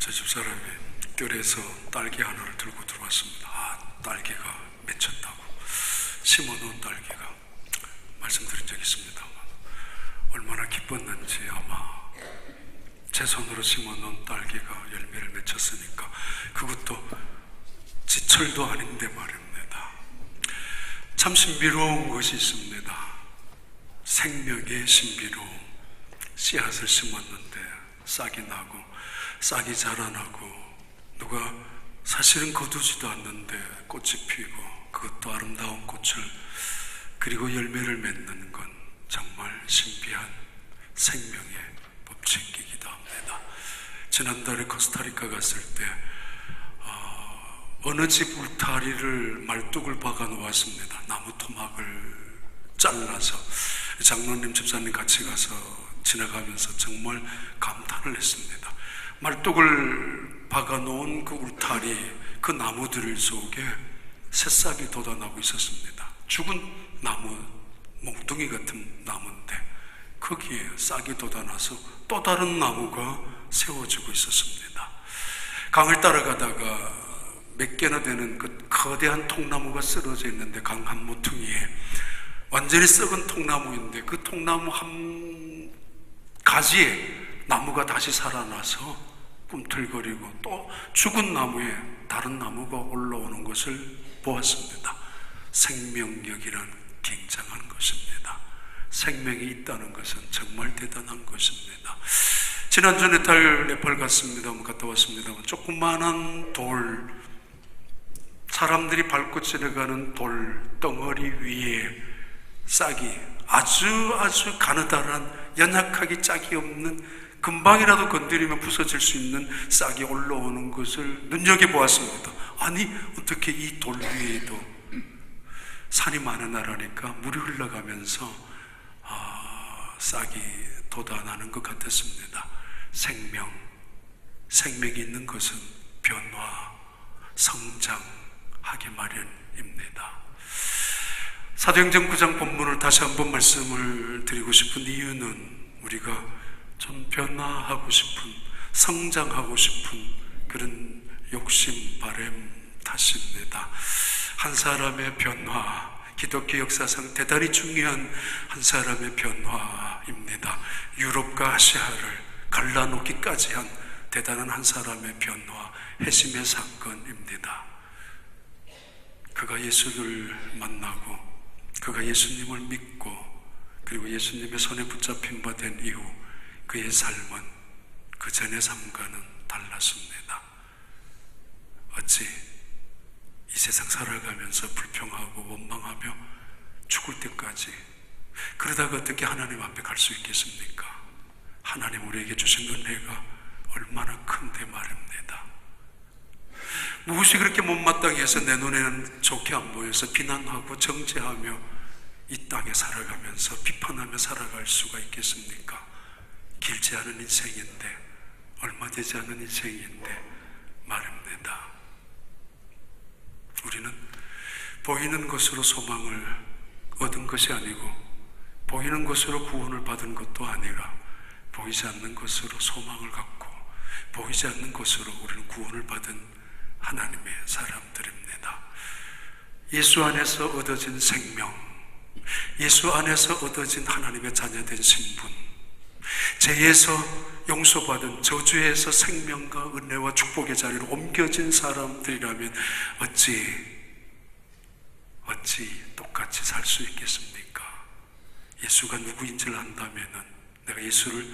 저 집사람이 뜰에서 딸기 하나를 들고 들어왔습니다. 딸기가 맺혔다고, 심어놓은 딸기가. 말씀드린 적이 있습니다만 얼마나 기뻤는지, 아마 제 손으로 심어놓은 딸기가 열매를 맺혔으니까 그것도 지철도 아닌데 말입니다. 참 신비로운 것이 있습니다. 생명의 신비로움. 씨앗을 심었는데 싹이 나고 싹이 자라나고, 누가 사실은 거두지도 않는데 꽃이 피고, 그것도 아름다운 꽃을, 그리고 열매를 맺는 건 정말 신비한 생명의 법칙이기도 합니다. 지난달에 코스타리카 갔을 때 어느 집 울타리를 말뚝을 박아 놓았습니다. 나무 토막을 잘라서. 장로님, 집사님 같이 가서 지나가면서 정말 감탄을 했습니다. 말뚝을 박아 놓은 그 울타리, 그 나무들 속에 새싹이 돋아나고 있었습니다. 죽은 나무, 몽둥이 같은 나무인데 거기에 싹이 돋아나서 또 다른 나무가 세워지고 있었습니다. 강을 따라가다가 몇 개나 되는 그 거대한 통나무가 쓰러져 있는데, 강 한 모퉁이에 완전히 썩은 통나무인데, 그 통나무 한 가지에 나무가 다시 살아나서 꿈틀거리고 또 죽은 나무에 다른 나무가 올라오는 것을 보았습니다. 생명력이란 굉장한 것입니다. 생명이 있다는 것은 정말 대단한 것입니다. 지난주 네팔 갔습니다만, 갔다 왔습니다만, 조그마한 돌, 사람들이 밟고 지나가는 돌 덩어리 위에 싹이 아주 가느다란, 연약하게 짝이 없는, 금방이라도 건드리면 부서질 수 있는 싹이 올라오는 것을 눈여겨보았습니다. 아니, 어떻게 이 돌 위에도, 산이 많은 나라니까 물이 흘러가면서 싹이 돋아나는 것 같았습니다. 생명이 있는 것은 변화, 성장하기 마련입니다. 사도행전 9장 본문을 다시 한번 말씀을 드리고 싶은 이유는, 우리가 좀 변화하고 싶은, 성장하고 싶은 그런 욕심, 바람 탓입니다. 한 사람의 변화, 기독교 역사상 대단히 중요한 한 사람의 변화입니다. 유럽과 아시아를 갈라놓기까지 한 대단한 한 사람의 변화, 회심의 사건입니다. 그가 예수를 만나고, 그가 예수님을 믿고, 그리고 예수님의 손에 붙잡힌 바 된 이후 그의 삶은 그 전의 삶과는 달랐습니다. 어찌 이 세상 살아가면서 불평하고 원망하며 죽을 때까지, 그러다가 어떻게 하나님 앞에 갈 수 있겠습니까? 하나님 우리에게 주신 은혜가 얼마나 큰데 말입니다. 무엇이 그렇게 못마땅히 해서 내 눈에는 좋게 안 보여서 비난하고 정죄하며 이 땅에 살아가면서 비판하며 살아갈 수가 있겠습니까? 길지 않은 인생인데, 얼마 되지 않은 인생인데 말입니다. 우리는 보이는 것으로 소망을 얻은 것이 아니고, 보이는 것으로 구원을 받은 것도 아니라, 보이지 않는 것으로 소망을 갖고, 보이지 않는 것으로 우리는 구원을 받은 하나님의 사람들입니다. 예수 안에서 얻어진 생명, 예수 안에서 얻어진 하나님의 자녀된 신분, 죄에서 용서받은, 저주에서 생명과 은혜와 축복의 자리로 옮겨진 사람들이라면 어찌 똑같이 살 수 있겠습니까? 예수가 누구인지를 안다면은, 내가 예수를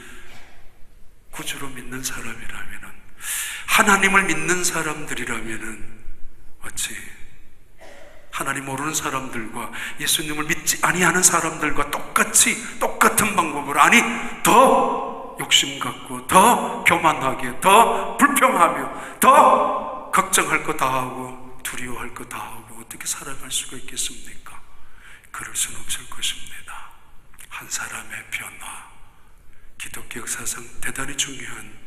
구주로 믿는 사람이라면은, 하나님을 믿는 사람들이라면은, 어찌 하나님 모르는 사람들과 예수님을 믿지 아니하는 사람들과 똑같은 방법으로, 아니 더 욕심 갖고, 더 교만하게, 더 불평하며, 더 걱정할 거 다 하고, 두려워할 거 다 하고 어떻게 살아갈 수가 있겠습니까? 그럴 수는 없을 것입니다. 한 사람의 변화, 기독교 역사상 대단히 중요한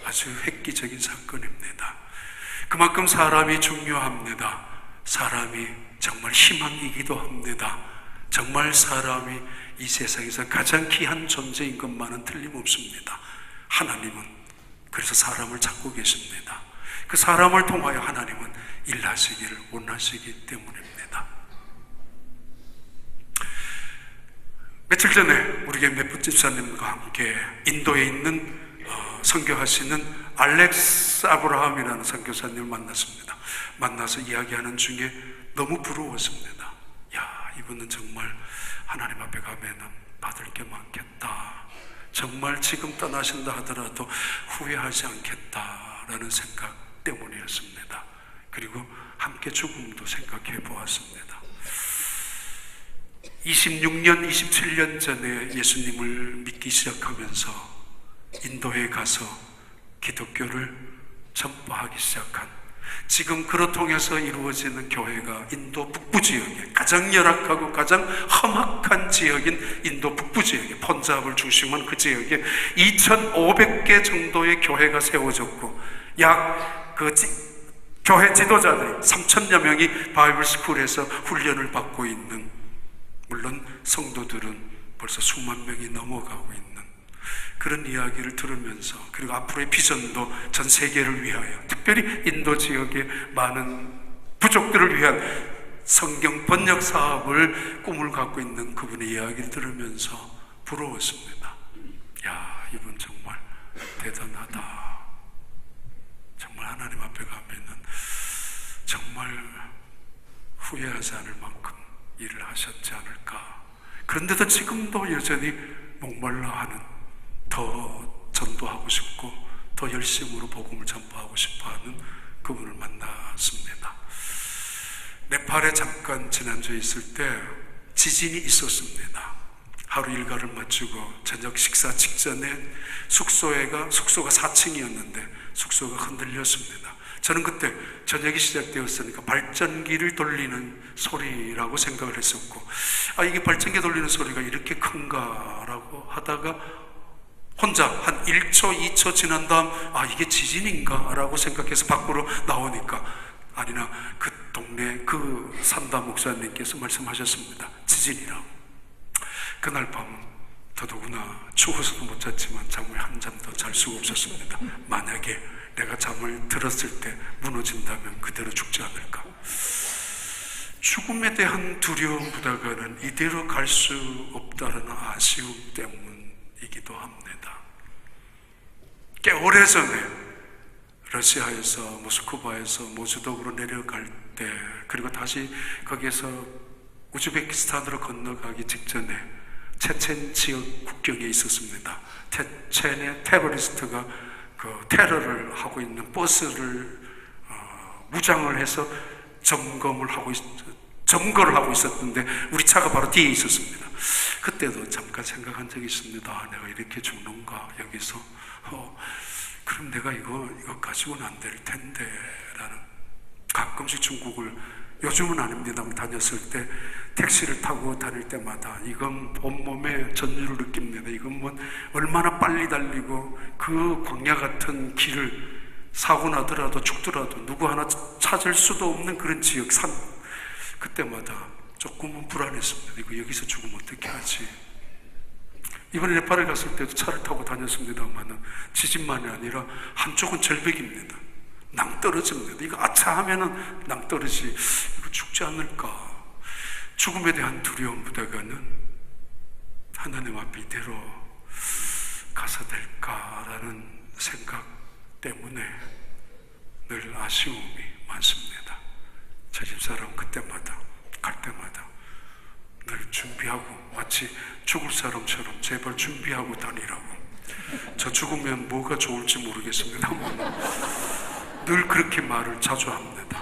아주 획기적인 사건입니다. 그만큼 사람이 중요합니다. 사람이 정말 희망이기도 합니다. 정말 사람이 이 세상에서 가장 귀한 존재인 것만은 틀림없습니다. 하나님은 그래서 사람을 찾고 계십니다. 그 사람을 통하여 하나님은 일하시기를 원하시기 때문입니다. 며칠 전에 우리 교회 몇 집사님과 함께 인도에 있는 선교하시는 알렉스 아브라함이라는 선교사님을 만났습니다. 만나서 이야기하는 중에 너무 부러웠습니다. 야, 이분은 정말 하나님 앞에 가면은 받을 게 많겠다. 정말 지금 떠나신다 하더라도 후회하지 않겠다라는 생각 때문이었습니다. 그리고 함께 죽음도 생각해 보았습니다. 26년, 27년 전에 예수님을 믿기 시작하면서 인도에 가서 기독교를 전파하기 시작한, 지금 그로 통해서 이루어지는 교회가 인도 북부 지역에 가장 열악하고 가장 험악한 지역인 인도 북부 지역에, 펀잡을 중심한 그 지역에 2,500개 정도의 교회가 세워졌고, 약 교회 지도자들이 3,000여 명이 바이블 스쿨에서 훈련을 받고 있는, 물론 성도들은 벌써 수만 명이 넘어가고 있는 그런 이야기를 들으면서, 그리고 앞으로의 비전도 전 세계를 위하여, 특별히 인도 지역의 많은 부족들을 위한 성경 번역 사업을 꿈을 갖고 있는 그분의 이야기를 들으면서 부러웠습니다. 야, 이분 정말 대단하다. 정말 하나님 앞에 가면은 정말 후회하지 않을 만큼 일을 하셨지 않을까. 그런데도 지금도 여전히 목말라 하는, 더 전도하고 싶고 더 열심으로 복음을 전파하고 싶어하는 그분을 만났습니다. 네팔에 잠깐 지난주에 있을 때 지진이 있었습니다. 하루 일과를 마치고 저녁 식사 직전에 숙소가 4층이었는데 숙소가 흔들렸습니다. 저는 그때 저녁이 시작되었으니까 발전기를 돌리는 소리라고 생각을 했었고, 이게 발전기 돌리는 소리가 이렇게 큰가라고 하다가 혼자 한 1초, 2초 지난 다음 이게 지진인가? 라고 생각해서 밖으로 나오니까 아니나 그 동네 그 산다 목사님께서 말씀하셨습니다. 지진이라고. 그날 밤 더더구나 추워서도 못 잤지만 잠을 한 잠도 잘 수가 없었습니다. 만약에 내가 잠을 들었을 때 무너진다면 그대로 죽지 않을까. 죽음에 대한 두려움보다는 이대로 갈 수 없다는 아쉬움 때문이기도 합니다. 꽤 오래전에 러시아에서 모스크바에서 모즈독으로 내려갈 때, 그리고 다시 거기에서 우즈베키스탄으로 건너가기 직전에 체첸 지역 국경에 있었습니다. 체첸의 테러리스트가 그 테러를 하고 있는 버스를 무장을 해서 점거를 하고 있었는데 우리 차가 바로 뒤에 있었습니다. 그때도 잠깐 생각한 적이 있습니다. 내가 이렇게 죽는가 여기서. 그럼 내가 이거 가지고는 안 될 텐데 라는. 가끔씩 중국을, 요즘은 아닙니다만 다녔을 때 택시를 타고 다닐 때마다 이건 온몸에 전율을 느낍니다. 이건 뭐 얼마나 빨리 달리고 그 광야 같은 길을 사고 나더라도 죽더라도 누구 하나 찾을 수도 없는 그런 지역, 산. 그때마다 조금은 불안했습니다. 이거 여기서 죽으면 어떻게 하지? 이번에 네팔에 갔을 때도 차를 타고 다녔습니다만 지진만이 아니라 한쪽은 절벽입니다. 낭떠러집니다. 이거 아차 하면은 낭떠러지. 이거 죽지 않을까? 죽음에 대한 두려움보다는 하나님 앞에 이대로 가서 될까라는 생각 때문에 늘 아쉬움이 많습니다. 저 집사람 그때마다 갈 때마다 늘 준비하고, 마치 죽을 사람처럼 제발 준비하고 다니라고. 저 죽으면 뭐가 좋을지 모르겠습니다만 늘 그렇게 말을 자주 합니다.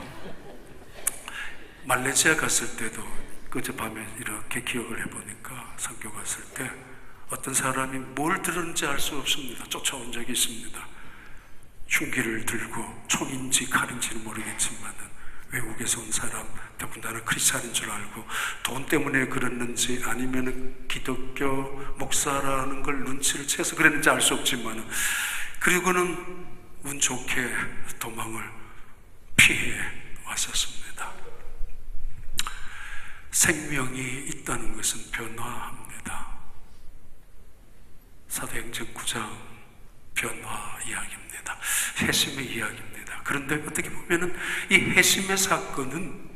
말레이시아 갔을 때도 어젯밤에 이렇게 기억을 해보니까, 선교 갔을 때 어떤 사람이 뭘 들었는지 알 수 없습니다. 쫓아온 적이 있습니다. 흉기를 들고, 총인지 칼인지는 모르겠지만 외국에서 온 사람, 더군다나 크리스찬인 줄 알고 돈 때문에 그랬는지 아니면 기독교 목사라는 걸 눈치를 채서 그랬는지 알 수 없지만, 그리고는 운 좋게 도망을 피해 왔었습니다. 생명이 있다는 것은 변화합니다. 사도행전 9장 변화 이야기입니다. 회심의 이야기입니다. 그런데 어떻게 보면은 이 회심의 사건은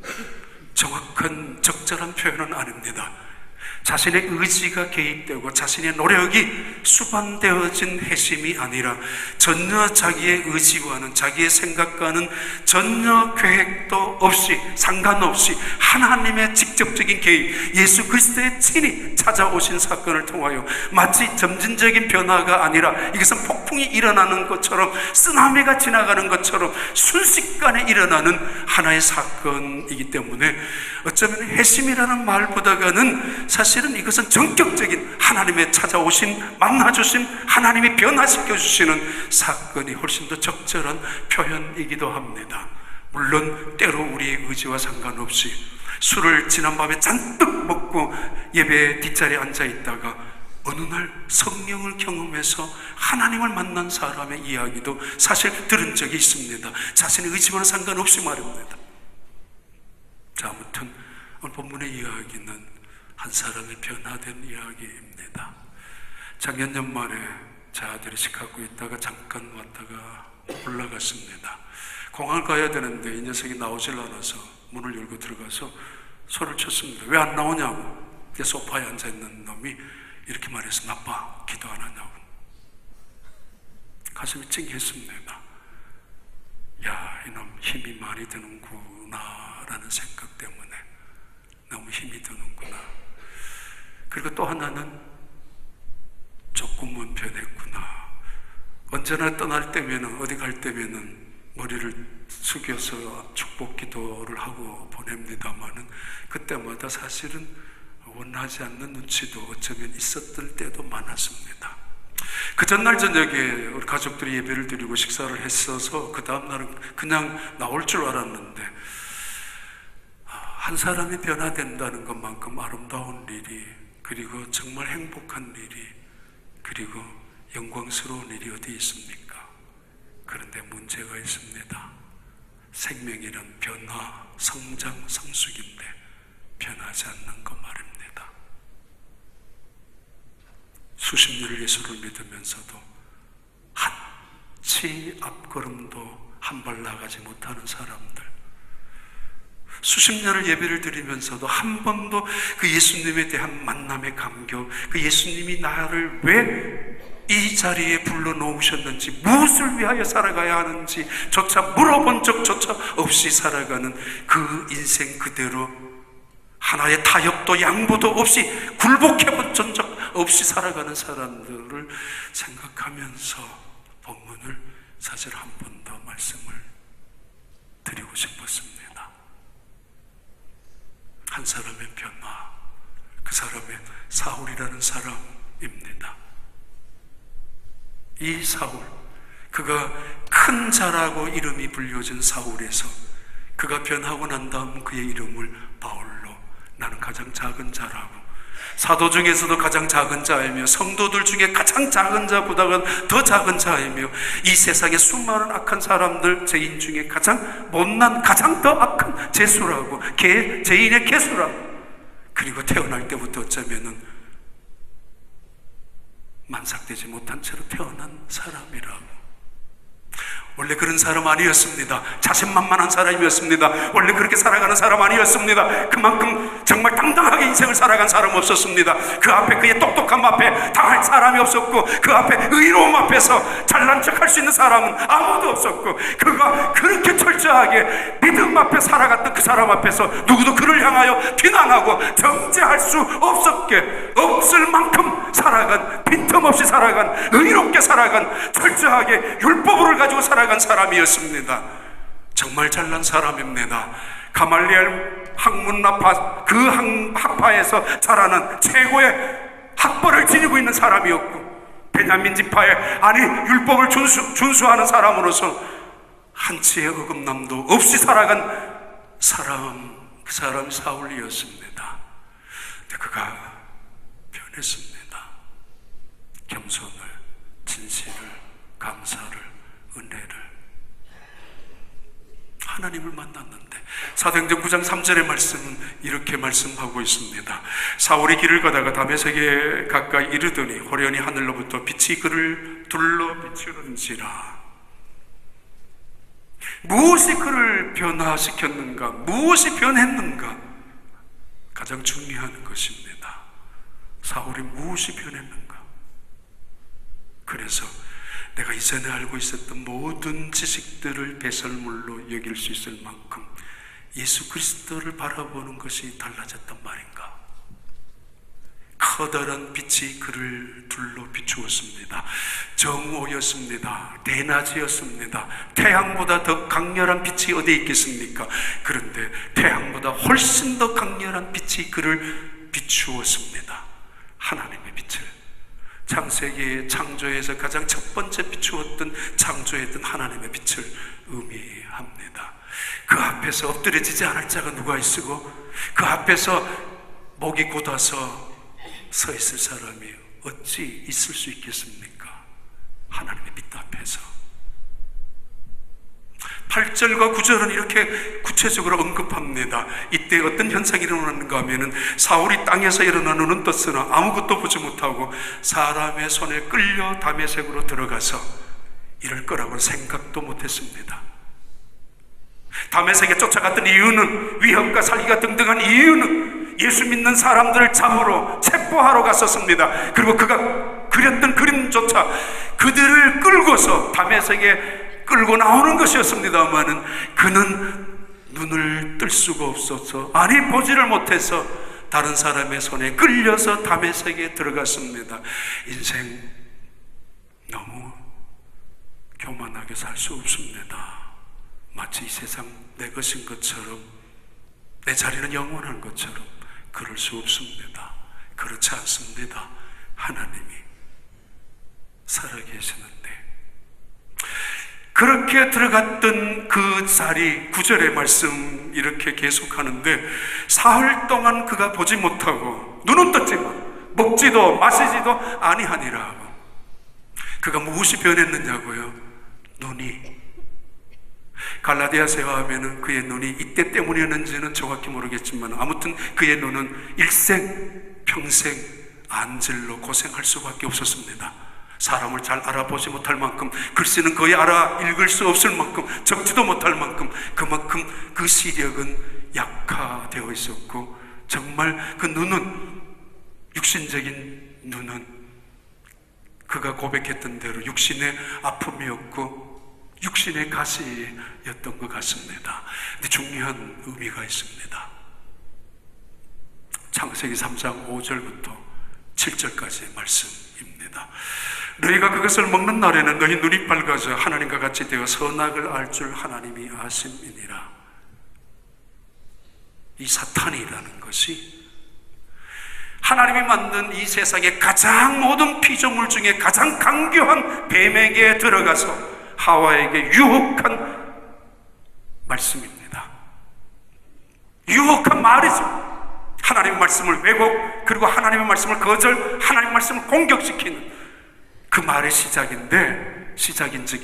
정확한 적절한 표현은 아닙니다. 자신의 의지가 개입되고 자신의 노력이 수반되어진 회심이 아니라 전혀 자기의 의지와는 자기의 생각과는 전혀 계획도 없이 상관없이 하나님의 직접적인 개입, 예수 그리스도의 친히 찾아오신 사건을 통하여 마치 점진적인 변화가 아니라 이것은 폭풍이 일어나는 것처럼 쓰나미가 지나가는 것처럼 순식간에 일어나는 하나의 사건이기 때문에 어쩌면 회심이라는 말보다는 사실은 이것은 전격적인 하나님의 찾아오신, 만나주신, 하나님이 변화시켜주시는 사건이 훨씬 더 적절한 표현이기도 합니다. 물론 때로 우리의 의지와 상관없이 술을 지난밤에 잔뜩 먹고 예배 뒷자리에 앉아있다가 어느 날 성령을 경험해서 하나님을 만난 사람의 이야기도 사실 들은 적이 있습니다. 자신의 의지와는 상관없이 말입니다. 자, 아무튼 오늘 본문의 이야기는 한 사람의 변화된 이야기입니다. 작년 연말에 제 아들이 시카고에 있다가 잠깐 왔다가 올라갔습니다. 공항을 가야 되는데 이 녀석이 나오질 않아서 문을 열고 들어가서 소리를 쳤습니다. 왜 안 나오냐고. 소파에 앉아있는 놈이 이렇게 말했습니다. 아빠 기도 안 하냐고. 가슴이 찡했습니다. 야, 이놈 힘이 많이 드는구나 라는 생각 때문에 너무 힘이 드는구나. 그리고 또 하나는 조금은 변했구나. 언제나 떠날 때면은, 어디 갈 때면은 머리를 숙여서 축복 기도를 하고 보냅니다만은 그때마다 사실은 원하지 않는 눈치도 어쩌면 있었을 때도 많았습니다. 그 전날 저녁에 우리 가족들이 예배를 드리고 식사를 했어서 그 다음날은 그냥 나올 줄 알았는데 한 사람이 변화된다는 것만큼 아름다운 일이, 그리고 정말 행복한 일이, 그리고 영광스러운 일이 어디 있습니까? 그런데 문제가 있습니다. 생명이란 변화, 성장, 성숙인데 변하지 않는 것 말입니다. 수십 년을 예수를 믿으면서도 한치 앞걸음도 한 발 나가지 못하는 사람들, 수십 년을 예배를 드리면서도 한 번도 그 예수님에 대한 만남의 감격, 그 예수님이 나를 왜 이 자리에 불러놓으셨는지, 무엇을 위하여 살아가야 하는지 조차 물어본 적조차 없이 살아가는 그 인생 그대로 하나의 타협도 양보도 없이 굴복해본 적 없이 살아가는 사람들을 생각하면서 본문을 사실 한 번 더 말씀을 드리고 싶었습니다. 한 사람의 변화, 그 사람의 사울이라는 사람입니다. 이 사울, 그가 큰 자라고 이름이 불려진 사울에서 그가 변하고 난 다음 그의 이름을 바울로, 나는 가장 작은 자라고, 사도 중에서도 가장 작은 자이며 성도들 중에 가장 작은 자보다는 더 작은 자이며 이 세상의 수많은 악한 사람들 죄인 중에 가장 못난, 가장 더 악한 죄수라고, 죄인의 개수라고, 그리고 태어날 때부터 어쩌면은 만삭되지 못한 채로 태어난 사람이라고. 원래 그런 사람 아니었습니다. 자신만만한 사람이었습니다. 원래 그렇게 살아가는 사람 아니었습니다. 그만큼 정말 당당하게 인생을 살아간 사람 없었습니다. 그 앞에, 그의 똑똑함 앞에 당할 사람이 없었고, 그 앞에 의로움 앞에서 잘난 척할 수 있는 사람은 아무도 없었고, 그가 그렇게 철저하게 믿음 앞에 살아갔던 그 사람 앞에서 누구도 그를 향하여 비난하고 정죄할 수 없을 만큼 살아간, 빈틈없이 살아간, 의롭게 살아간, 철저하게 율법을 가지고 살아간 사람이었습니다. 정말 잘난 사람입니다. 가말리엘 학문학파, 그 학파에서 자라는 최고의 학벌을 지니고 있는 사람이었고, 베냐민 지파에, 아니 율법을 준수하는 사람으로서 한치의 어긋남도 없이 살아간 사람, 그 사람이 사울이었습니다. 근데 그가 변했습니다. 겸손을, 진실을, 감사를, 은혜를, 하나님을 만났는데, 사도행전 9장 3절의 말씀은 이렇게 말씀하고 있습니다. 사울이 길을 가다가 다메섹에 가까이 이르더니 호련히 하늘로부터 빛이 그를 둘러 비추는지라. 무엇이 그를 변화시켰는가? 무엇이 변했는가? 가장 중요한 것입니다. 사울이 무엇이 변했는가? 그래서 내가 이전에 알고 있었던 모든 지식들을 배설물로 여길 수 있을 만큼 예수 그리스도를 바라보는 것이 달라졌단 말인가? 커다란 빛이 그를 둘러 비추었습니다. 정오였습니다. 대낮이었습니다. 태양보다 더 강렬한 빛이 어디에 있겠습니까? 그런데 태양보다 훨씬 더 강렬한 빛이 그를 비추었습니다. 하나님의 빛을, 창세기의 창조에서 가장 첫 번째 비추었던 창조했던 하나님의 빛을 의미합니다. 그 앞에서 엎드려지지 않을 자가 누가 있으고 그 앞에서 목이 곧아서 서 있을 사람이 어찌 있을 수 있겠습니까? 하나님의 빛 앞에서. 8절과 9절은 이렇게 구체적으로 언급합니다. 이때 어떤 현상이 일어났는가 하면은 사울이 땅에서 일어나 눈은 떴으나 아무것도 보지 못하고 사람의 손에 끌려 다메섹으로 들어가서 이럴 거라고 생각도 못했습니다. 다메섹에 쫓아갔던 이유는, 위협과 살기가 등등한 이유는 예수 믿는 사람들을 잡으러 체포하러 갔었습니다. 그리고 그가 그렸던 그림조차 그들을 끌고서 다메섹에 끌고 나오는 것이었습니다만은 그는 눈을 뜰 수가 없어서, 아니 보지를 못해서 다른 사람의 손에 끌려서 다메섹에 들어갔습니다. 인생 너무 교만하게 살 수 없습니다. 마치 이 세상 내 것인 것처럼, 내 자리는 영원한 것처럼 그럴 수 없습니다. 그렇지 않습니다. 하나님이 살아계시는데, 그렇게 들어갔던 그 자리, 9절의 말씀 이렇게 계속하는데, 사흘 동안 그가 보지 못하고 눈은 떴지만 먹지도 마시지도 아니하니라 하고, 그가 무엇이 변했느냐고요? 눈이. 갈라디아서에 하면은 그의 눈이 이때 때문이었는지는 정확히 모르겠지만 아무튼 그의 눈은 일생 평생 안질로 고생할 수밖에 없었습니다. 사람을 잘 알아보지 못할 만큼, 글씨는 거의 알아 읽을 수 없을 만큼, 적지도 못할 만큼, 그만큼 그 시력은 약화되어 있었고, 정말 그 눈은, 육신적인 눈은 그가 고백했던 대로 육신의 아픔이었고 육신의 가시였던 것 같습니다. 근데 중요한 의미가 있습니다. 창세기 3장 5절부터 7절까지의 말씀입니다. 너희가 그것을 먹는 날에는 너희 눈이 밝아져 하나님과 같이 되어 선악을 알 줄 하나님이 아심이니라. 이 사탄이라는 것이 하나님이 만든 이 세상의 가장 모든 피조물 중에 가장 강교한 뱀에게 들어가서 하와에게 유혹한 말씀입니다. 유혹한 말이죠. 하나님의 말씀을 왜곡, 그리고 하나님의 말씀을 거절, 하나님의 말씀을 공격시키는 그 말의 시작인즉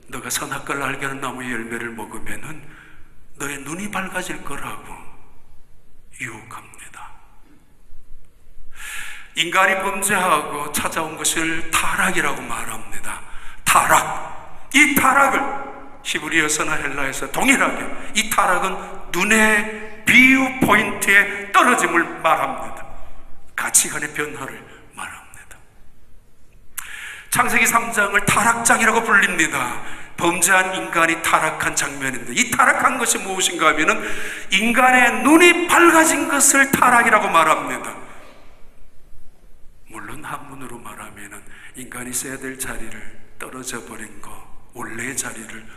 너가 선악과를 알게 하는 나무의 열매를 먹으면은 너의 눈이 밝아질 거라고 유혹합니다. 인간이 범죄하고 찾아온 것을 타락이라고 말합니다. 타락. 이 타락을 히브리어서나 헬라에서 동일하게, 이 타락은 눈의 비유 포인트에 떨어짐을 말합니다. 가치관의 변화를 말합니다. 창세기 3장을 타락장이라고 불립니다. 범죄한 인간이 타락한 장면인데, 이 타락한 것이 무엇인가 하면은 인간의 눈이 밝아진 것을 타락이라고 말합니다. 물론 한문으로 말하면은 인간이 써야 될 자리를 떨어져 버린 거, 원래의 자리를,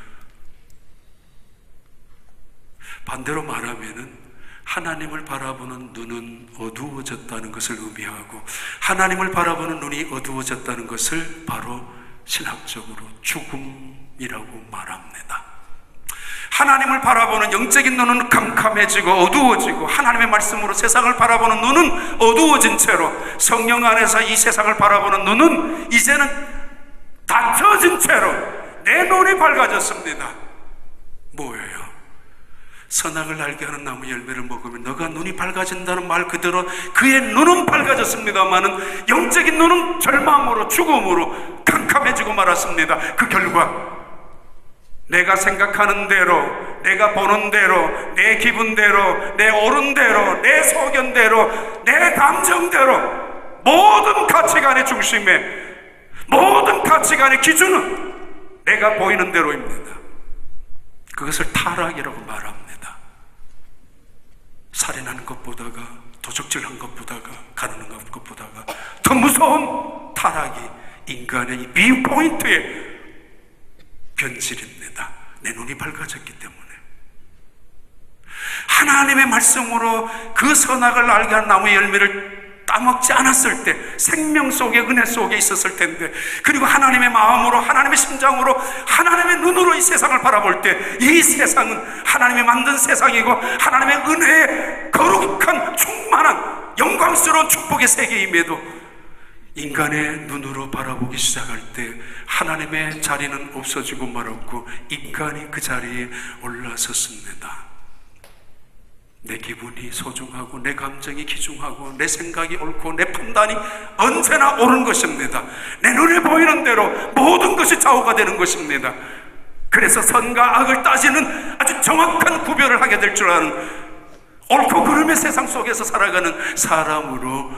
반대로 말하면은 하나님을 바라보는 눈은 어두워졌다는 것을 의미하고, 하나님을 바라보는 눈이 어두워졌다는 것을 바로 신학적으로 죽음이라고 말합니다. 하나님을 바라보는 영적인 눈은 캄캄해지고 어두워지고, 하나님의 말씀으로 세상을 바라보는 눈은 어두워진 채로, 성령 안에서 이 세상을 바라보는 눈은 이제는 닫혀진 채로 내 눈이 밝아졌습니다. 뭐예요? 선악을 알게 하는 나무 열매를 먹으면 너가 눈이 밝아진다는 말 그대로 그의 눈은 밝아졌습니다마는 영적인 눈은 절망으로 죽음으로 캄캄해지고 말았습니다. 그 결과 내가 생각하는 대로, 내가 보는 대로, 내 기분대로, 내 옳은 대로, 내 소견대로, 내 감정대로 모든 가치관의 중심에, 모든 가치관의 기준은 내가 보이는 대로입니다. 그것을 타락이라고 말합니다. 살인하는 것보다가, 도적질한 것보다가, 가르는 것보다가 더 무서운 타락이 인간의 이 뷰포인트의 변질입니다. 내 눈이 밝아졌기 때문에. 하나님의 말씀으로 그 선악을 알게 한 나무의 열매를 따먹지 않았을 때 생명 속에, 은혜 속에 있었을 텐데, 그리고 하나님의 마음으로, 하나님의 심장으로, 하나님의 눈으로 이 세상을 바라볼 때 이 세상은 하나님이 만든 세상이고 하나님의 은혜의 거룩한 충만한 영광스러운 축복의 세계임에도 인간의 눈으로 바라보기 시작할 때 하나님의 자리는 없어지고 말았고 인간이 그 자리에 올라섰습니다. 내 기분이 소중하고 내 감정이 귀중하고 내 생각이 옳고 내 판단이 언제나 옳은 것입니다. 내 눈에 보이는 대로 모든 것이 좌우가 되는 것입니다. 그래서 선과 악을 따지는 아주 정확한 구별을 하게 될 줄 아는 옳고 그름의 세상 속에서 살아가는 사람으로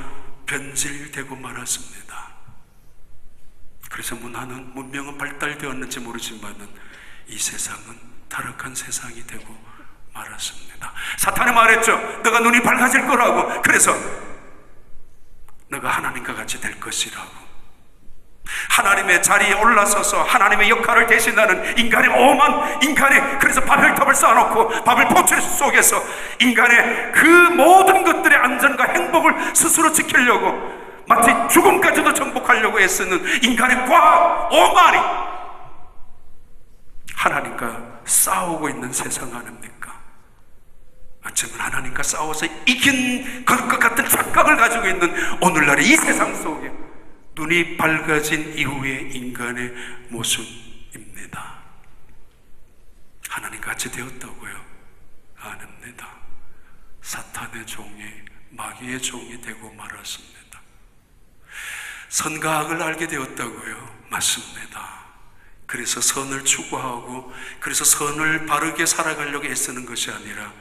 변질되고 말았습니다. 그래서 문명은 발달되었는지 모르지만은 이 세상은 타락한 세상이 되고 말았습니다. 사탄이 말했죠. 너가 눈이 밝아질 거라고. 그래서 너가 하나님과 같이 될 것이라고. 하나님의 자리에 올라서서 하나님의 역할을 대신하는 인간의 오만, 인간의, 그래서 바벨탑을 쌓아놓고 바벨 포출 속에서 인간의 그 모든 것들의 안전과 행복을 스스로 지키려고 마치 죽음까지도 정복하려고 애쓰는 인간의 과학, 오만이 하나님과 싸우고 있는 세상 아닙니까? 어쩌면 하나님과 싸워서 이긴 것 같은 착각을 가지고 있는 오늘날의 이 세상 속에 눈이 밝아진 이후의 인간의 모습입니다. 하나님 같이 되었다고요? 아닙니다. 사탄의 종이, 마귀의 종이 되고 말았습니다. 선과 악을 알게 되었다고요? 맞습니다. 그래서 선을 추구하고 그래서 선을 바르게 살아가려고 애쓰는 것이 아니라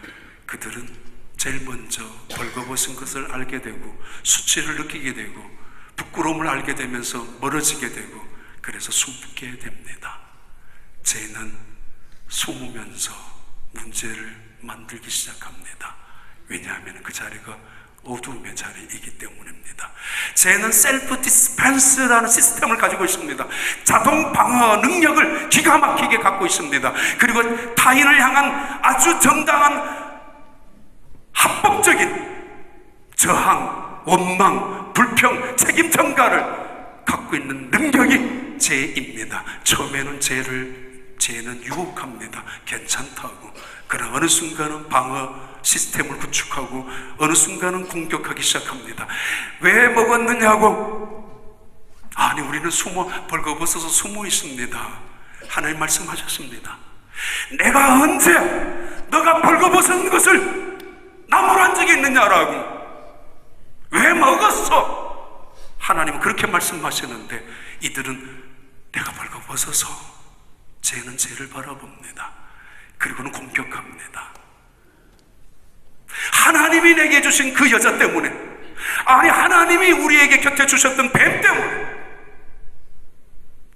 그들은 제일 먼저 벌거벗은 것을 알게 되고 수치를 느끼게 되고 부끄러움을 알게 되면서 멀어지게 되고 그래서 숨게 됩니다. 죄는 숨으면서 문제를 만들기 시작합니다. 왜냐하면 그 자리가 어둠의 자리이기 때문입니다. 죄는 셀프 디스펜스라는 시스템을 가지고 있습니다. 자동 방어 능력을 기가 막히게 갖고 있습니다. 그리고 타인을 향한 아주 정당한 합법적인 저항, 원망, 불평, 책임 전가를 갖고 있는 능력이 죄입니다. 처음에는 죄는 유혹합니다. 괜찮다고. 그러나 어느 순간은 방어 시스템을 구축하고 어느 순간은 공격하기 시작합니다. 왜 먹었느냐고? 아니, 우리는 벌거벗어서 숨어 있습니다. 하나님 말씀하셨습니다. 내가 언제 너가 벌거벗은 것을 나무로 한 적이 있느냐라고. 왜 먹었어? 하나님은 그렇게 말씀하시는데 이들은 내가 벌거벗어서 죄는 죄를 바라봅니다. 그리고는 공격합니다. 하나님이 내게 주신 그 여자 때문에, 아니 하나님이 우리에게 곁에 주셨던 뱀 때문에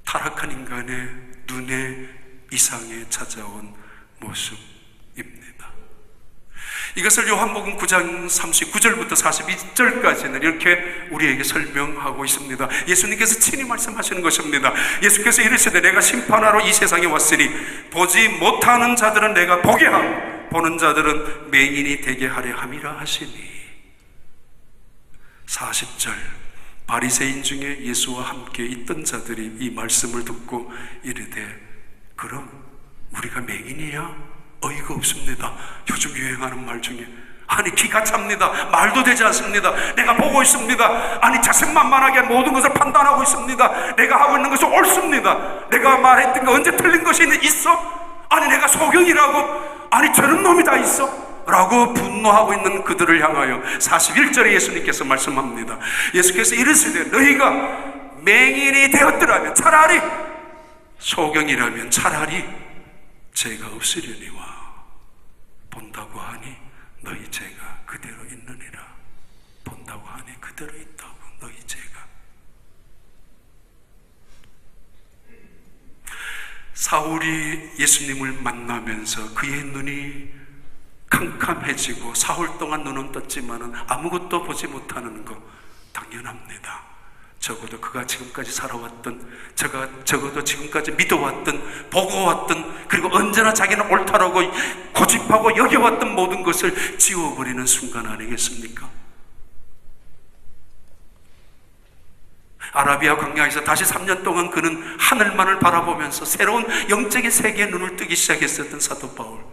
타락한 인간의 눈에 이상에 찾아온 모습입니다. 이것을 요한복음 9장 39절부터 42절까지는 이렇게 우리에게 설명하고 있습니다. 예수님께서 친히 말씀하시는 것입니다. 예수께서 이르시되 내가 심판하러 이 세상에 왔으니 보지 못하는 자들은 내가 보게 하고 보는 자들은 맹인이 되게 하려 함이라 하시니. 40절 바리새인 중에 예수와 함께 있던 자들이 이 말씀을 듣고 이르되 그럼 우리가 맹인이야? 어이가 없습니다. 요즘 유행하는 말 중에 아니 기가 찹니다. 말도 되지 않습니다. 내가 보고 있습니다. 아니 자신만만하게 모든 것을 판단하고 있습니다. 내가 하고 있는 것은 옳습니다. 내가 말했던 거 언제 틀린 것이 있어? 아니 내가 소경이라고 아니 저런 놈이 다 있어? 라고 분노하고 있는 그들을 향하여 41절에 예수님께서 말씀합니다. 예수께서 이르시되 너희가 맹인이 되었더라면, 차라리 소경이라면 차라리 죄가 없으려니와 본다고 하니 너희 죄가 그대로 있느니라. 본다고 하니 그대로 있다고, 너희 죄가. 사울이 예수님을 만나면서 그의 눈이 캄캄해지고 사흘 동안 눈은 떴지만 아무것도 보지 못하는 거 당연합니다. 적어도 그가 지금까지 살아왔던, 적어도 지금까지 믿어왔던, 보고 왔던, 그리고 언제나 자기는 옳다라고 고집하고 여겨왔던 모든 것을 지워버리는 순간 아니겠습니까? 아라비아 광야에서 다시 3년 동안 그는 하늘만을 바라보면서 새로운 영적인 세계에 눈을 뜨기 시작했었던 사도 바울.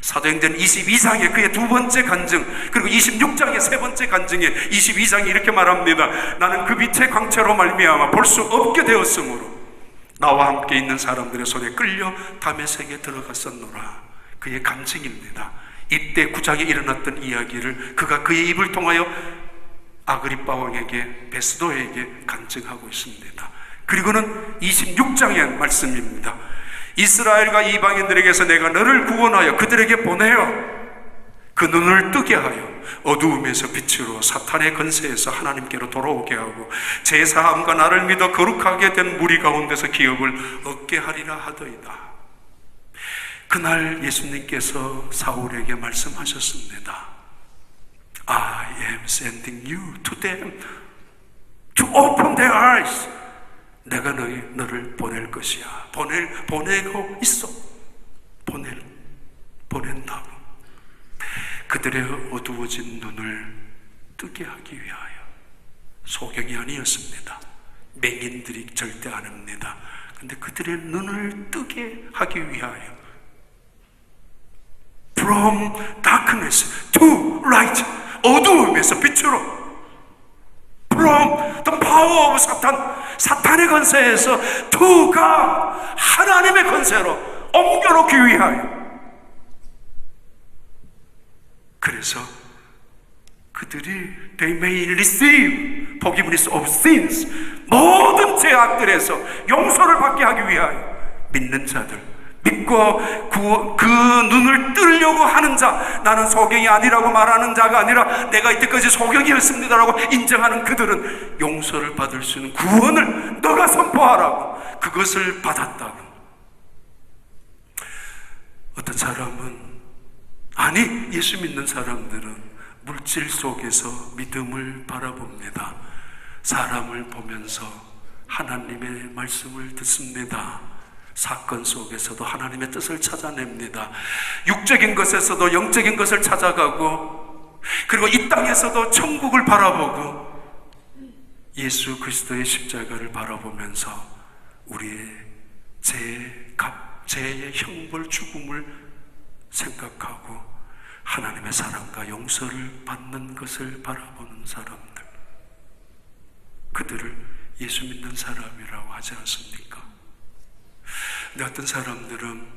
사도행전 22장의 그의 두 번째 간증, 그리고 26장의 세 번째 간증에 22장이 이렇게 말합니다. 나는 그 빛의 광채로 말미암아 볼 수 없게 되었으므로 나와 함께 있는 사람들의 손에 끌려 다메섹에 들어갔었노라. 그의 간증입니다. 이때 9장에 일어났던 이야기를 그가 그의 입을 통하여 아그리빠 왕에게, 베스도에게 간증하고 있습니다. 그리고는 26장의 말씀입니다. 이스라엘과 이방인들에게서 내가 너를 구원하여 그들에게 보내어 그 눈을 뜨게 하여 어두움에서 빛으로 사탄의 권세에서 하나님께로 돌아오게 하고 제사함과 나를 믿어 거룩하게 된 무리 가운데서 기업을 얻게 하리라 하더이다. 그날 예수님께서 사울에게 말씀하셨습니다. I am sending you to them to open their eyes. 내가 너를 보낼 것이야. 보내고 있어. 보낸다고. 그들의 어두워진 눈을 뜨게 하기 위하여. 소경이 아니었습니다. 맹인들이 절대 아닙니다. 근데 그들의 눈을 뜨게 하기 위하여. From darkness to light. 어두움에서 빛으로. From the power of Satan. 사탄의 권세에서 to God. 하나님의 권세로 옮겨놓기 위하여. 그래서 그들이 they may receive forgiveness of sins. 모든 죄악들에서 용서를 받게 하기 위하여 믿는 자들, 믿고 그 눈을 뜨려고 하는 자, 나는 소경이 아니라고 말하는 자가 아니라 내가 이때까지 소경이었습니다라고 인정하는 그들은 용서를 받을 수 있는 구원을 너가 선포하라고, 그것을 받았다고. 어떤 사람은, 아니 예수 믿는 사람들은 물질 속에서 믿음을 바라봅니다. 사람을 보면서 하나님의 말씀을 듣습니다. 사건 속에서도 하나님의 뜻을 찾아냅니다. 육적인 것에서도 영적인 것을 찾아가고, 그리고 이 땅에서도 천국을 바라보고 예수 그리스도의 십자가를 바라보면서 우리의 죄의 형벌 죽음을 생각하고 하나님의 사랑과 용서를 받는 것을 바라보는 사람들, 그들을 예수 믿는 사람이라고 하지 않습니까? 근데 어떤 사람들은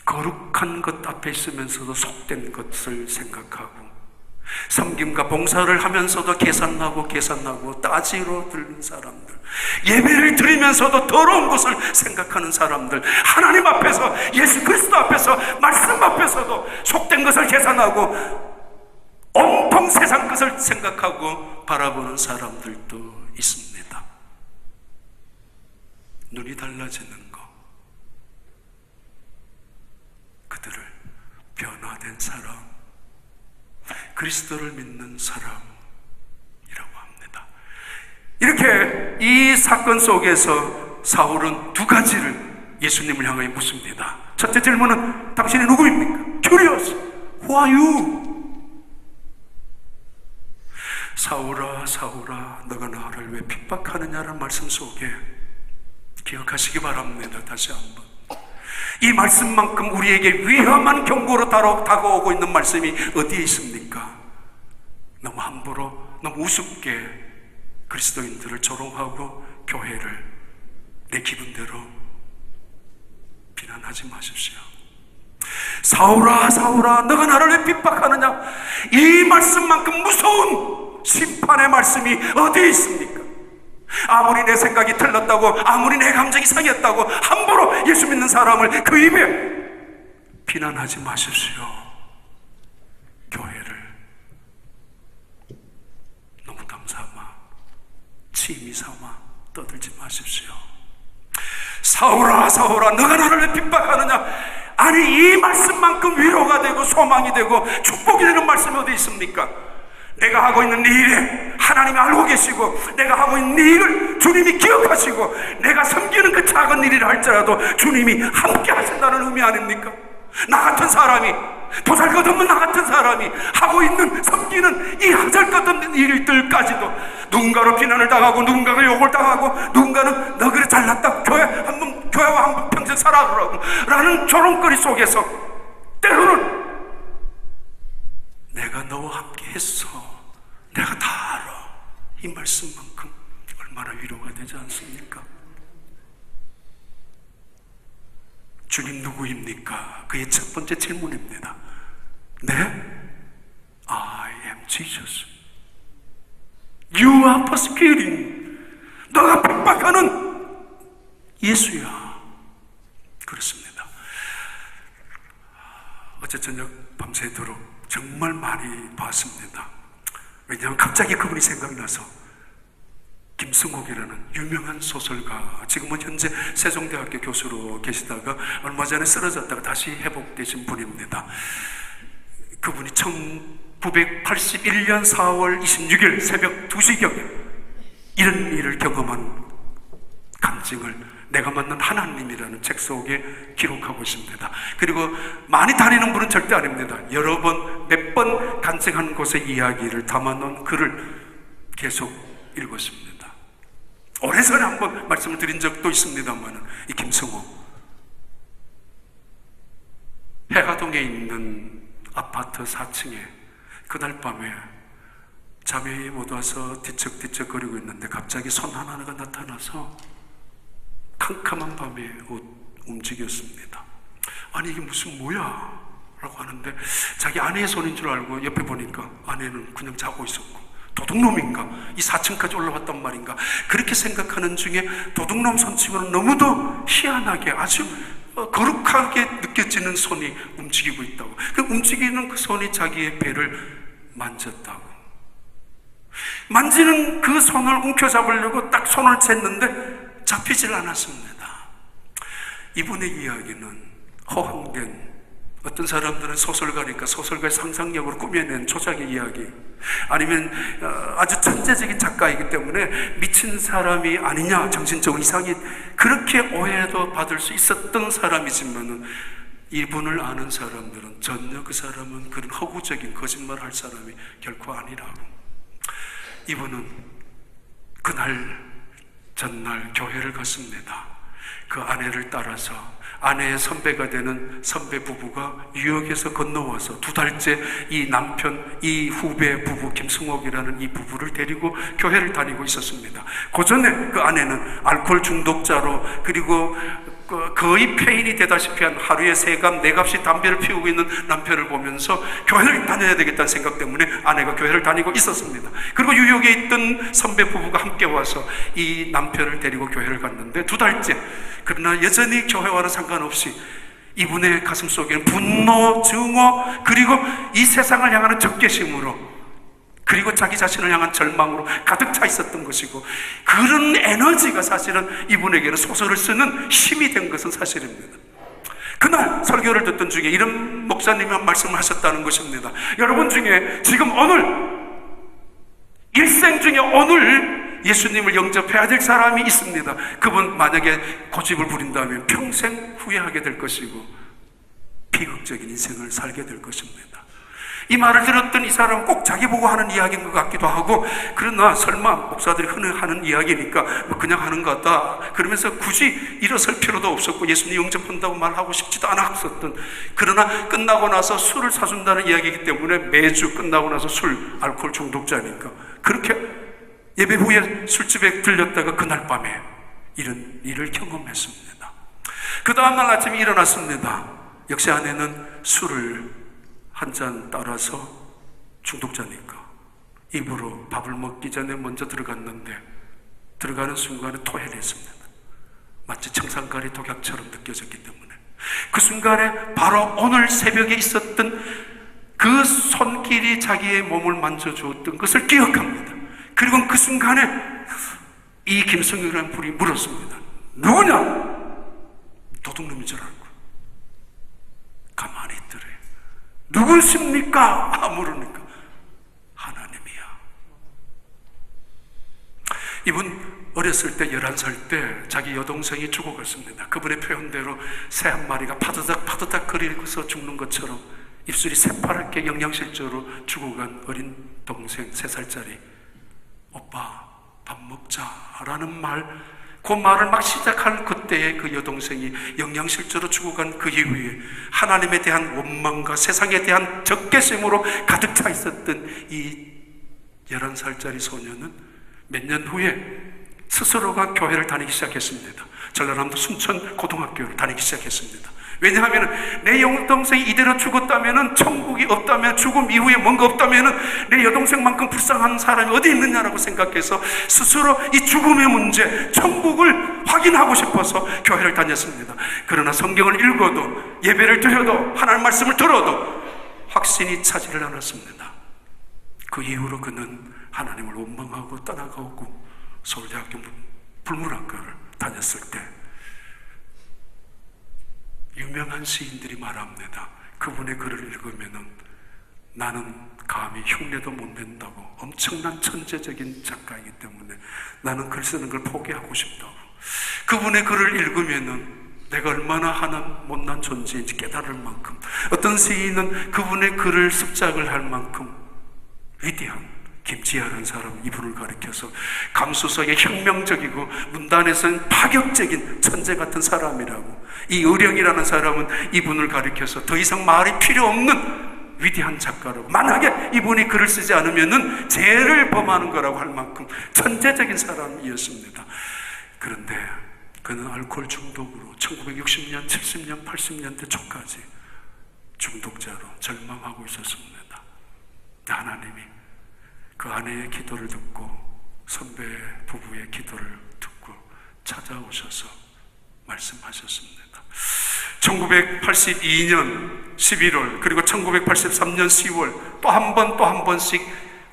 거룩한 것 앞에 있으면서도 속된 것을 생각하고, 섬김과 봉사를 하면서도 계산하고 따지로 들는 사람들, 예배를 드리면서도 더러운 것을 생각하는 사람들, 하나님 앞에서, 예수 그리스도 앞에서, 말씀 앞에서도 속된 것을 계산하고 온통 세상 것을 생각하고 바라보는 사람들도 있습니다. 눈이 달라지는 것, 그들을 변화된 사람, 그리스도를 믿는 사람이라고 합니다. 이렇게 이 사건 속에서 사울은 두 가지를 예수님을 향하여 묻습니다. 첫째 질문은 당신이 누구입니까? Curious. Who are you? 사울아 사울아 너가 나를 왜 핍박하느냐는 말씀 속에 기억하시기 바랍니다. 다시 한번. 이 말씀만큼 우리에게 위험한 경고로 다가오고 있는 말씀이 어디에 있습니까? 너무 함부로, 너무 우습게 그리스도인들을 조롱하고 교회를 내 기분대로 비난하지 마십시오. 사울아 사울아 너가 나를 왜 핍박하느냐. 이 말씀만큼 무서운 심판의 말씀이 어디에 있습니까? 아무리 내 생각이 틀렸다고, 아무리 내 감정이 상했다고 함부로 예수 믿는 사람을 그 입에 비난하지 마십시오. 교회를 농담 삼아, 취미 삼아 떠들지 마십시오. 사울아 사울아 너가 나를 왜 핍박하느냐. 아니 이 말씀만큼 위로가 되고 소망이 되고 축복이 되는 말씀이 어디 있습니까? 내가 하고 있는 이 일에 하나님이 알고 계시고, 내가 하고 있는 이 일을 주님이 기억하시고, 내가 섬기는 그 작은 일이라 할지라도 주님이 함께 하신다는 의미 아닙니까? 나 같은 사람이, 보잘것없는 나 같은 사람이 하고 있는 섬기는 이 하잘것없는 일들까지도 누군가로 비난을 당하고, 누군가가 욕을 당하고, 누군가는 너 그래 잘났다, 교회와 한번 평생 살아보라고 라는 조롱거리 속에서 때로는 내가 너와 함께 했어, 내가 다 알아, 이 말씀만큼 얼마나 위로가 되지 않습니까? 주님 누구입니까? 그의 첫 번째 질문입니다. 네? I am Jesus. You are persecuting. 너가 핍박하는 예수야. 그렇습니다. 어제 저녁 밤새도록 정말 많이 봤습니다. 왜냐하면 갑자기 그분이 생각나서, 김승옥이라는 유명한 소설가, 지금은 현재 세종대학교 교수로 계시다가 얼마 전에 쓰러졌다가 다시 회복되신 분입니다. 그분이 1981년 4월 26일 새벽 2시경에 이런 일을 경험한 간증을 내가 만난 하나님이라는 책 속에 기록하고 있습니다. 그리고 많이 다니는 분은 절대 아닙니다. 여러 번, 몇 번 간증한 곳의 이야기를 담아놓은 글을 계속 읽었습니다. 오래전에 한번 말씀을 드린 적도 있습니다만, 이 김성호, 해화동에 있는 아파트 4층에 그날 밤에 잠이 못 와서 뒤척뒤척거리고 있는데 갑자기 손 하나가 나타나서 캄캄한 밤에 움직였습니다. 아니 이게 무슨 뭐야? 라고 하는데 자기 아내의 손인 줄 알고 옆에 보니까 아내는 그냥 자고 있었고, 도둑놈인가? 이 4층까지 올라왔단 말인가? 그렇게 생각하는 중에 도둑놈 손치고는 너무도 희한하게 아주 거룩하게 느껴지는 손이 움직이고 있다고. 그 움직이는 그 손이 자기의 배를 만졌다고. 만지는 그 손을 움켜잡으려고 딱 손을 쟀는데 잡히질 않았습니다. 이분의 이야기는 허황된, 어떤 사람들은 소설가니까 소설가의 상상력으로 꾸며낸 조작의 이야기, 아니면 아주 천재적인 작가이기 때문에 미친 사람이 아니냐, 정신적 이상이, 그렇게 오해도 받을 수 있었던 사람이지만 이분을 아는 사람들은 전혀 그 사람은 그런 허구적인 거짓말을 할 사람이 결코 아니라고. 이분은 그날 전날 교회를 갔습니다. 그 아내를 따라서 아내의 선배가 되는 선배 부부가 뉴욕에서 건너와서 2달째 이 남편, 이 후배 부부 김승옥이라는 이 부부를 데리고 교회를 다니고 있었습니다. 그 전에 그 아내는 알코올 중독자로, 그리고 거의 폐인이 되다시피 한 하루에 3갑, 4갑씩 담배를 피우고 있는 남편을 보면서 교회를 다녀야 되겠다는 생각 때문에 아내가 교회를 다니고 있었습니다. 그리고 뉴욕에 있던 선배 부부가 함께 와서 이 남편을 데리고 교회를 갔는데 2달째, 그러나 여전히 교회와는 상관없이 이분의 가슴 속에는 분노, 증오, 그리고 이 세상을 향하는 적개심으로, 그리고 자기 자신을 향한 절망으로 가득 차 있었던 것이고, 그런 에너지가 사실은 이분에게는 소설을 쓰는 힘이 된 것은 사실입니다. 그날 설교를 듣던 중에 이런 목사님이 한 말씀을 하셨다는 것입니다. 여러분 중에 지금 오늘, 일생 중에 오늘 예수님을 영접해야 될 사람이 있습니다. 그분 만약에 고집을 부린다면 평생 후회하게 될 것이고 비극적인 인생을 살게 될 것입니다. 이 말을 들었던 이 사람은 꼭 자기 보고 하는 이야기인 것 같기도 하고, 그러나 설마 목사들이 흔히 하는 이야기니까 뭐 그냥 하는 것 같다 그러면서 굳이 일어설 필요도 없었고 예수님 영접한다고 말하고 싶지도 않았었던, 그러나 끝나고 나서 술을 사준다는 이야기이기 때문에 매주 끝나고 나서 술, 알코올 중독자니까 그렇게 예배 후에 술집에 들렸다가 그날 밤에 이런 일을 경험했습니다. 그 다음날 아침에 일어났습니다. 역시 아내는 술을 한 잔 따라서 중독자니까 입으로 밥을 먹기 전에 먼저 들어갔는데 들어가는 순간에 토해를 했습니다. 마치 청산가리 독약처럼 느껴졌기 때문에 그 순간에 바로 오늘 새벽에 있었던 그 손길이 자기의 몸을 만져주었던 것을 기억합니다. 그리고 그 순간에 이 김성윤이라는 분이 물었습니다. 누구냐? 도둑놈인 줄 알고 가만히 있더래요. 누구십니까? 물으니까 하나님이야. 이분 어렸을 때 11살 때 자기 여동생이 죽어갔습니다. 그분의 표현대로 새 한 마리가 파드닥 파드닥 거리고서 죽는 것처럼 입술이 새파랗게 영양실조로 죽어간 어린 동생 3살짜리 오빠 밥 먹자라는 말, 그 말을 막 시작할 그때에 그 여동생이 영양실조로 죽어간 그 이후에 하나님에 대한 원망과 세상에 대한 적개심으로 가득 차 있었던 이 11살짜리 소녀는 몇 년 후에 스스로가 교회를 다니기 시작했습니다. 전라남도 순천 고등학교를 다니기 시작했습니다. 왜냐하면 내 여동생이 이대로 죽었다면, 천국이 없다면, 죽음 이후에 뭔가 없다면 내 여동생만큼 불쌍한 사람이 어디 있느냐라고 생각해서 스스로 이 죽음의 문제, 천국을 확인하고 싶어서 교회를 다녔습니다. 그러나 성경을 읽어도 예배를 드려도 하나님 말씀을 들어도 확신이 차지를 않았습니다. 그 이후로 그는 하나님을 원망하고 떠나가고 서울대학교 불문학과를 다녔을 때 유명한 시인들이 말합니다. 그분의 글을 읽으면은 나는 감히 흉내도 못 낸다고, 엄청난 천재적인 작가이기 때문에 나는 글 쓰는 걸 포기하고 싶다고, 그분의 글을 읽으면은 내가 얼마나 하나 못난 존재인지 깨달을 만큼, 어떤 시인은 그분의 글을 습작을 할 만큼 위대한 김지아라는 사람, 이분을 가리켜서 감수성에 혁명적이고 문단에서는 파격적인 천재 같은 사람이라고, 이 의령이라는 사람은 이분을 가리켜서 더 이상 말이 필요 없는 위대한 작가라고, 만약에 이분이 글을 쓰지 않으면은 죄를 범하는 거라고 할 만큼 천재적인 사람이었습니다. 그런데 그는 알코올 중독으로 1960년, 70년, 80년대 초까지 중독자로 절망하고 있었습니다. 하나님이 그 아내의 기도를 듣고, 선배 부부의 기도를 듣고 찾아오셔서 말씀하셨습니다. 1982년 11월 그리고 1983년 10월 또 한 번씩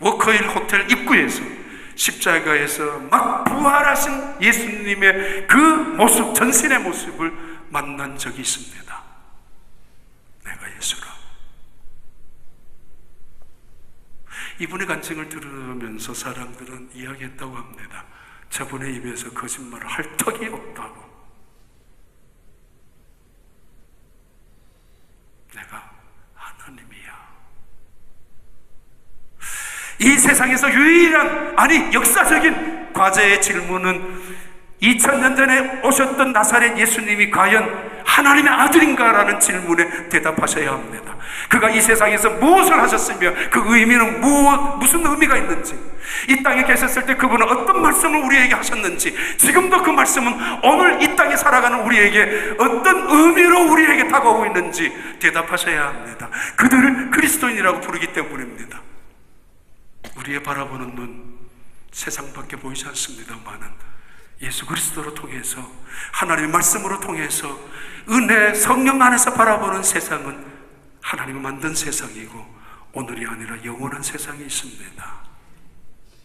워커힐 호텔 입구에서 십자가에서 막 부활하신 예수님의 그 모습, 전신의 모습을 만난 적이 있습니다. 내가 예수라. 이분의 간증을 들으면서 사람들은 이야기했다고 합니다. 저분의 입에서 거짓말을 할 턱이 없다고. 내가 하나님이야. 이 세상에서 유일한, 아니 역사적인 과제의 질문은 2000년 전에 오셨던 나사렛 예수님이 과연 하나님의 아들인가라는 질문에 대답하셔야 합니다. 그가 이 세상에서 무엇을 하셨으며 그 의미는 무슨 의미가 있는지, 이 땅에 계셨을 때 그분은 어떤 말씀을 우리에게 하셨는지, 지금도 그 말씀은 오늘 이 땅에 살아가는 우리에게 어떤 의미로 우리에게 다가오고 있는지 대답하셔야 합니다. 그들을 그리스도인이라고 부르기 때문입니다. 우리의 바라보는 눈 세상밖에 보이지 않습니다만은 예수 그리스도로 통해서, 하나님의 말씀으로 통해서, 은혜 성령 안에서 바라보는 세상은 하나님이 만든 세상이고 오늘이 아니라 영원한 세상이 있습니다.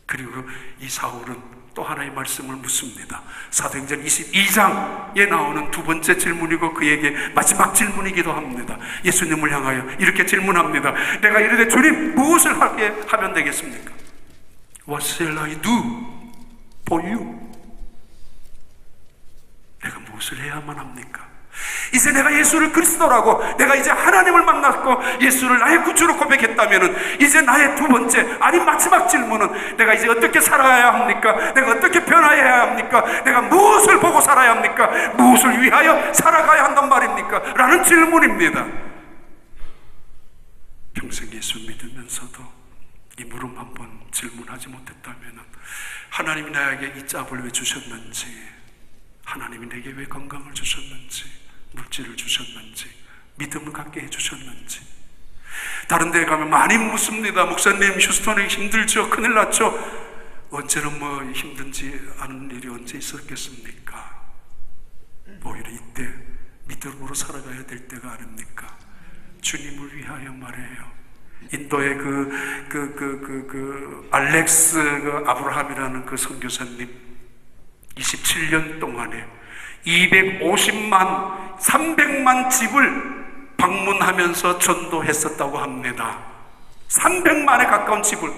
그리고 이 사울은 또 하나의 말씀을 묻습니다. 사도행전 22장에 나오는 두 번째 질문이고 그에게 마지막 질문이기도 합니다. 예수님을 향하여 이렇게 질문합니다. 내가 이르되 주님 무엇을 하면 되겠습니까? What shall I do for you? 내가 무엇을 해야만 합니까? 이제 내가 예수를 그리스도라고, 내가 이제 하나님을 만났고 예수를 나의 구주로 고백했다면 이제 나의 두 번째, 아니 마지막 질문은 내가 이제 어떻게 살아야 합니까? 내가 어떻게 변화해야 합니까? 내가 무엇을 보고 살아야 합니까? 무엇을 위하여 살아가야 한단 말입니까? 라는 질문입니다. 평생 예수 믿으면서도 이 물음 한번 질문하지 못했다면 하나님이 나에게 이 짭을 왜 주셨는지, 하나님이 내게 왜 건강을 주셨는지, 물질을 주셨는지, 믿음을 갖게 해주셨는지. 다른 데 가면 많이 묻습니다. 목사님, 휴스턴에 힘들죠? 큰일 났죠? 언제는 뭐 힘든지 아는 일이 언제 있었겠습니까? 오히려 이때 믿음으로 살아가야 될 때가 아닙니까? 주님을 위하여 말해요. 인도의 알렉스 아브라함이라는 그 선교사님 27년 동안에 250만 300만 집을 방문하면서 전도했었다고 합니다. 300만에 가까운 집을.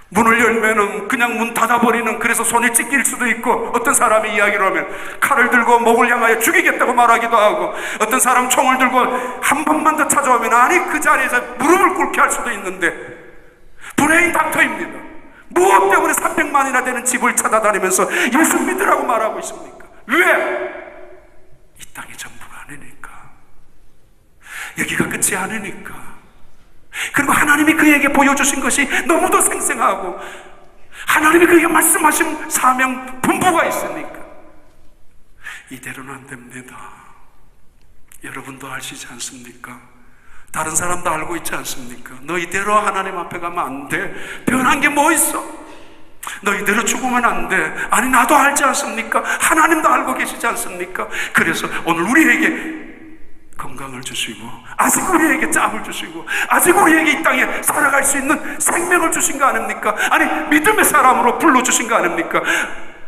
문을 열면은 그냥 문 닫아버리는, 그래서 손이 찢길 수도 있고, 어떤 사람의 이야기로 하면 칼을 들고 목을 향하여 죽이겠다고 말하기도 하고, 어떤 사람 총을 들고 한 번만 더 찾아오면 아니 그 자리에서 무릎을 꿇게 할 수도 있는데, 브레인 닥터입니다. 무엇 때문에 300만이나 되는 집을 찾아다니면서 예수 믿으라고 말하고 있습니까? 왜? 이 땅이 전부가 아니니까, 여기가 끝이 아니니까. 그리고 하나님이 그에게 보여주신 것이 너무도 생생하고, 하나님이 그에게 말씀하신 사명 분부가 있으니까 이대로는 안 됩니다. 여러분도 아시지 않습니까? 다른 사람도 알고 있지 않습니까? 너 이대로 하나님 앞에 가면 안 돼. 변한 게 뭐 있어? 너 이대로 죽으면 안 돼. 아니, 나도 알지 않습니까? 하나님도 알고 계시지 않습니까? 그래서 오늘 우리에게 건강을 주시고, 아직 우리에게 짬을 주시고, 아직 우리에게 이 땅에 살아갈 수 있는 생명을 주신 거 아닙니까? 아니, 믿음의 사람으로 불러주신 거 아닙니까?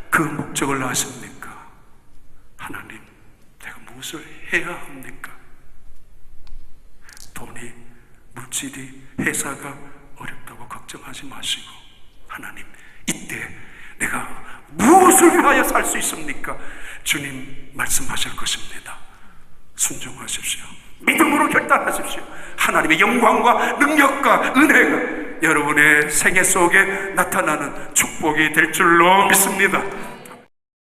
그 목적을 아십니까? 하나님, 내가 무엇을 해야 합니까? 돈이, 물질이, 회사가 어렵다고 걱정하지 마시고, 하나님, 이때 내가 무엇을 위하여 살 수 있습니까? 주님 말씀하실 것입니다. 순종하십시오. 믿음으로 결단하십시오. 하나님의 영광과 능력과 은혜가 여러분의 생애 속에 나타나는 축복이 될 줄로 믿습니다.